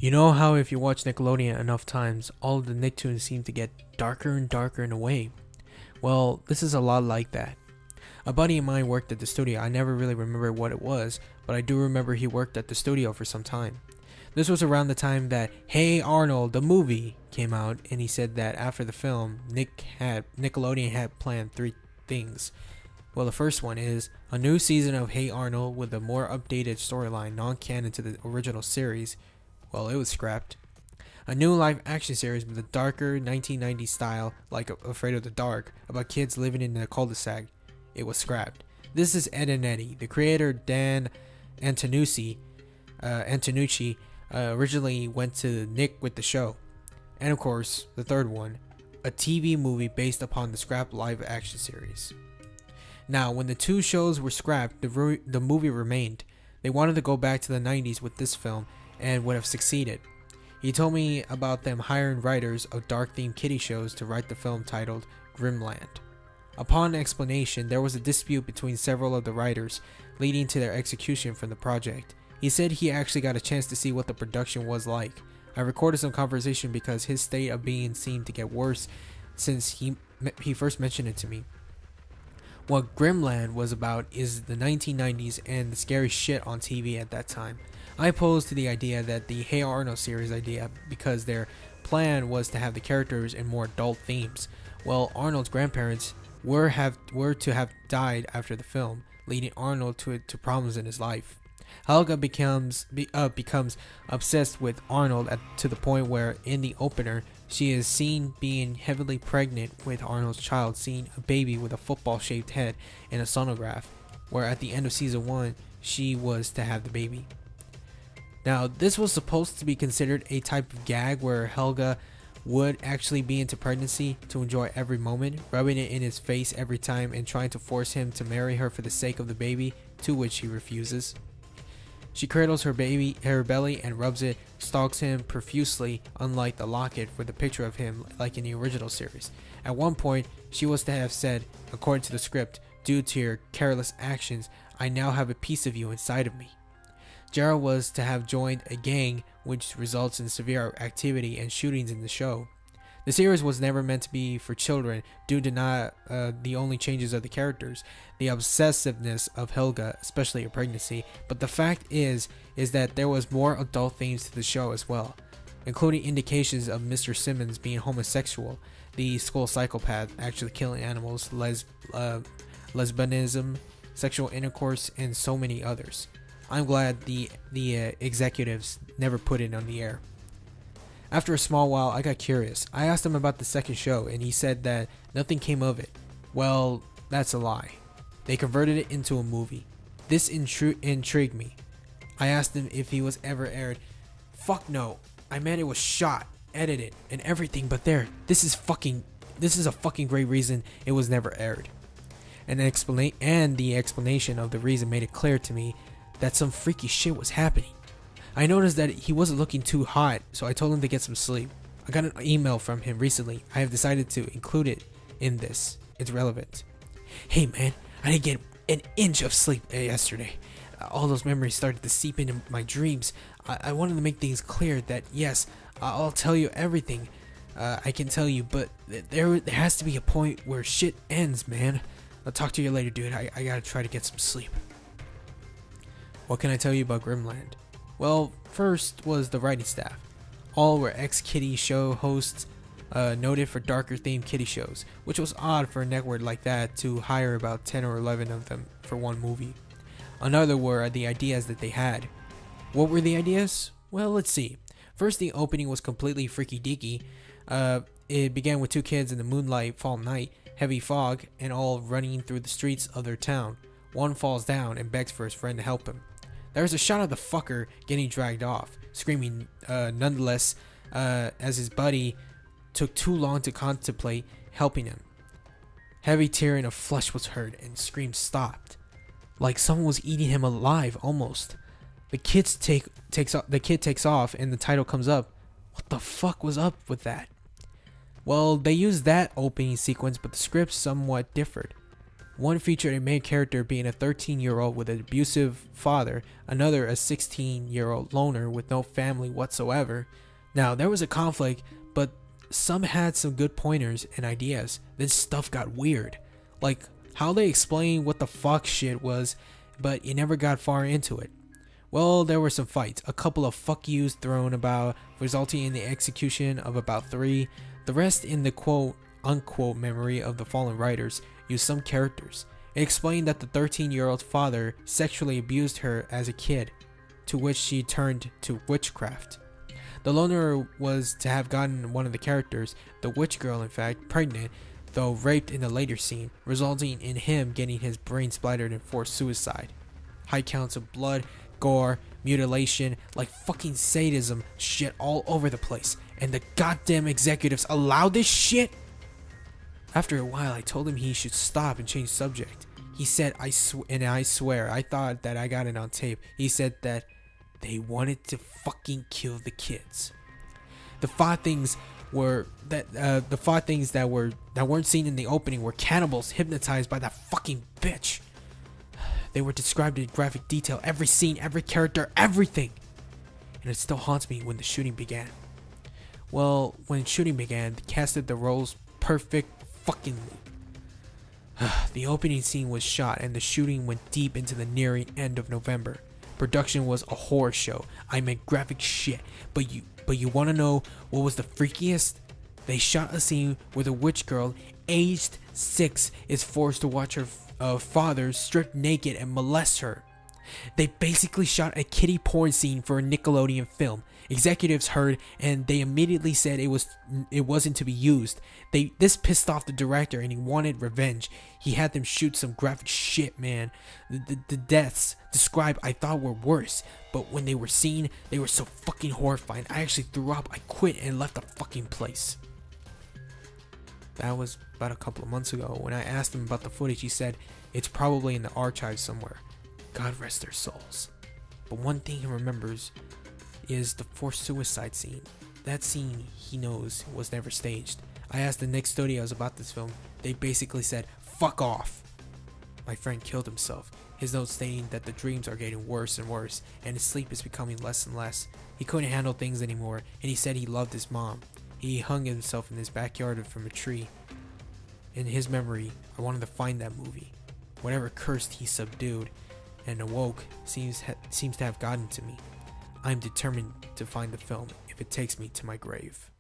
You know how if you watch Nickelodeon enough times, all of the Nicktoons seem to get darker and darker in a way? Well, this is a lot like that. A buddy of mine worked at the studio. I never really remember what it was, but I do remember he worked at the studio for some time. This was around the time that Hey Arnold, the movie, came out, and he said that after the film, Nickelodeon had planned three things. Well, the first one is a new season of Hey Arnold with a more updated storyline, non-canon to the original series. Well, it was scrapped. A new live action series with a darker 1990s style, like Afraid of the Dark, about kids living in a cul-de-sac. It was scrapped. This is Ed and Eddie. The creator Dan Antonucci originally went to Nick with the show. And of course, the third one, a TV movie based upon the scrapped live action series. Now, when the two shows were scrapped, the movie remained. They wanted to go back to the 90s with this film and would have succeeded. He told me about them hiring writers of dark-themed kiddie shows to write the film titled Grimland. Upon explanation, there was a dispute between several of the writers, leading to their execution from the project. He said he actually got a chance to see what the production was like. I recorded some conversation because his state of being seemed to get worse since he first mentioned it to me. What Grimland was about is the 1990s and the scary shit on TV at that time. I opposed to the idea that the Hey Arnold series idea because their plan was to have the characters in more adult themes. Well, Arnold's grandparents were to have died after the film, leading Arnold to problems in his life. Helga becomes obsessed with Arnold to the point where in the opener she is seen being heavily pregnant with Arnold's child, seeing a baby with a football-shaped head in a sonograph, where at the end of season 1 she was to have the baby. Now, this was supposed to be considered a type of gag where Helga would actually be into pregnancy to enjoy every moment, rubbing it in his face every time and trying to force him to marry her for the sake of the baby, to which he refuses. She cradles her belly and rubs it, stalks him profusely, unlike the locket with a picture of him like in the original series. At one point, she was to have said, according to the script, "Due to your careless actions, I now have a piece of you inside of me." Gerald was to have joined a gang, which results in severe activity and shootings in the show. The series was never meant to be for children due to not the only changes of the characters, the obsessiveness of Helga, especially her pregnancy, but the fact is that there was more adult themes to the show as well, including indications of Mr. Simmons being homosexual, the school psychopath actually killing animals, lesbianism, sexual intercourse, and so many others. I'm glad the executives never put it on the air. After a small while, I got curious. I asked him about the second show, and he said that nothing came of it. Well, that's a lie. They converted it into a movie. This intrigued me. I asked him if he was ever aired. Fuck no. I meant it was shot, edited, and everything, but this is a fucking great reason it was never aired. And the explanation of the reason made it clear to me that some freaky shit was happening. I noticed that he wasn't looking too hot, so I told him to get some sleep. I got an email from him recently. I have decided to include it in this. It's relevant. Hey man, I didn't get an inch of sleep yesterday. All those memories started to seep into my dreams. I wanted to make things clear that yes, I'll tell you everything I can tell you, but there has to be a point where shit ends, man. I'll talk to you later, dude. I gotta try to get some sleep. What can I tell you about Grimland? Well, first was the writing staff. All were ex-kiddie show hosts, noted for darker themed kiddie shows, which was odd for a network like that to hire about 10 or 11 of them for one movie. Another were the ideas that they had. What were the ideas? Well, let's see. First, the opening was completely freaky deaky. It began with two kids in the moonlight fall night, heavy fog, and all running through the streets of their town. One falls down and begs for his friend to help him. There's a shot of the fucker getting dragged off, screaming nonetheless as his buddy took too long to contemplate helping him. Heavy tearing of flesh was heard and screams stopped, like someone was eating him alive almost. The kid takes off and the title comes up. What the fuck was up with that? Well, they used that opening sequence, but the script somewhat differed. One featured a main character being a 13-year-old with an abusive father, another a 16-year-old loner with no family whatsoever. Now, there was a conflict, but some had some good pointers and ideas. Then stuff got weird. Like how they explained what the fuck shit was, but you never got far into it. Well, there were some fights, a couple of fuck yous thrown about, resulting in the execution of about 3. The rest in the quote unquote memory of the fallen writers used some characters. It explained that the 13-year-old father sexually abused her as a kid, to which she turned to witchcraft. The loner was to have gotten one of the characters, the witch girl in fact, pregnant, though raped in the later scene, resulting in him getting his brain splattered and forced suicide. High counts of blood, gore, mutilation, like fucking sadism shit all over the place, and the goddamn executives allowed this shit? After a while, I told him he should stop and change subject. He said, I swear, I thought that I got it on tape. He said that they wanted to fucking kill the kids. The 5 things that weren't seen in the opening were cannibals hypnotized by that fucking bitch. They were described in graphic detail, every scene, every character, everything. And it still haunts me when the shooting began. Well, when shooting began, they casted the roles perfect fuckingly. The opening scene was shot and the shooting went deep into the nearing end of November. Production was a horror show. I meant graphic shit. But you want to know what was the freakiest? They shot a scene where the witch girl, aged 6, is forced to watch her father stripped naked and molest her. They basically shot a kiddie porn scene for a Nickelodeon film. Executives heard and they immediately said it wasn't to be used. This pissed off the director and he wanted revenge. He had them shoot some graphic shit, man. The deaths described I thought were worse, but when they were seen, they were so fucking horrifying. I actually threw up. I quit and left the fucking place. That was about a couple of months ago. When I asked him about the footage, he said it's probably in the archives somewhere. God rest their souls. But one thing he remembers is the forced suicide scene. That scene he knows was never staged. I asked the Nick Studios about this film. They basically said, fuck off. My friend killed himself. His note stating that the dreams are getting worse and worse, and his sleep is becoming less and less. He couldn't handle things anymore, and he said he loved his mom. He hung himself in his backyard from a tree. In his memory, I wanted to find that movie. Whatever cursed he subdued and awoke seems to have gotten to me. I'm determined to find the film if it takes me to my grave.